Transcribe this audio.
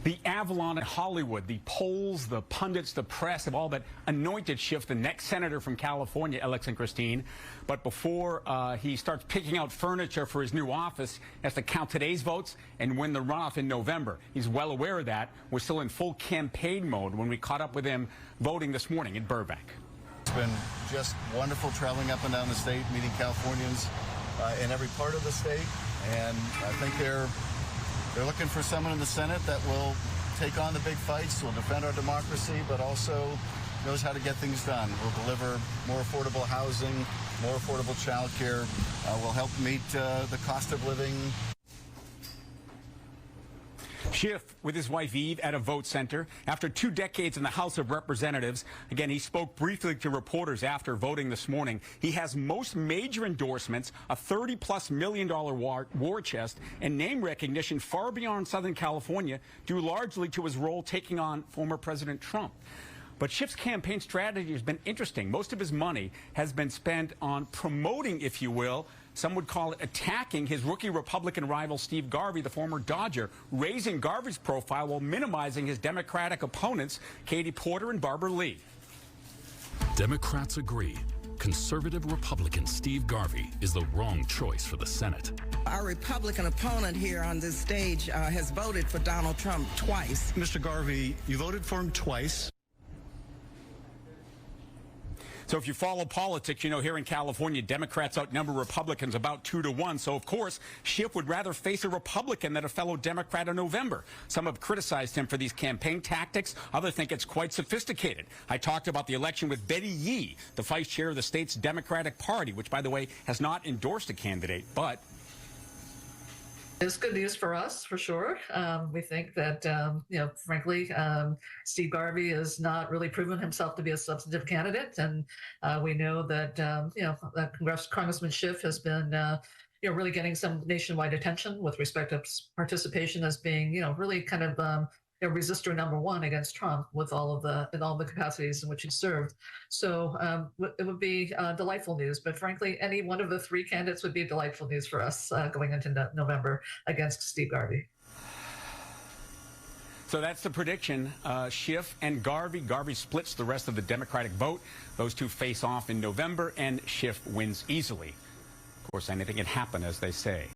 The Avalon in Hollywood, the polls, the pundits, the press have all but anointed Schiff the next senator from California, Alex and Christine. But before he starts picking out furniture for his new office, he has to count today's votes and win the runoff in November. He's well aware of that. We're still in full campaign mode when we caught up with him voting this morning in Burbank. It's been just wonderful traveling up and down the state, meeting Californians in every part of the state. And I think they're looking for someone in the Senate that will take on the big fights, will defend our democracy, but also knows how to get things done. Will deliver more affordable housing, more affordable child care, will help meet the cost of living. Schiff with his wife Eve at a vote center. After 2 decades in the House of Representatives, again, he spoke briefly to reporters after voting this morning. He has most major endorsements, a $30+ million war chest, and name recognition far beyond Southern California, due largely to his role taking on former President Trump. But Schiff's campaign strategy has been interesting. Most of his money has been spent on promoting, if you will, some would call it attacking his rookie Republican rival Steve Garvey, the former Dodger, raising Garvey's profile while minimizing his Democratic opponents, Katie Porter and Barbara Lee. Democrats agree. Conservative Republican Steve Garvey is the wrong choice for the Senate. Our Republican opponent here on this stage has voted for Donald Trump twice. Mr. Garvey, you voted for him twice. So if you follow politics, you know, here in California, Democrats outnumber Republicans about 2 to 1. So, of course, Schiff would rather face a Republican than a fellow Democrat in November. Some have criticized him for these campaign tactics. Others think it's quite sophisticated. I talked about the election with Betty Yee, the vice chair of the state's Democratic Party, which, by the way, has not endorsed a candidate, but it's good news for us, for sure. We think that, frankly, Steve Garvey has not really proven himself to be a substantive candidate. And we know that, Congressman Schiff has been, really getting some nationwide attention with respect to participation as being, really kind of resistor number one against Trump with all the capacities in which he served. So it would be delightful news. But frankly, any one of the 3 candidates would be delightful news for us going into November against Steve Garvey. So that's the prediction. Schiff and Garvey. Garvey splits the rest of the Democratic vote. Those two face off in November, and Schiff wins easily. Of course, anything can happen, as they say.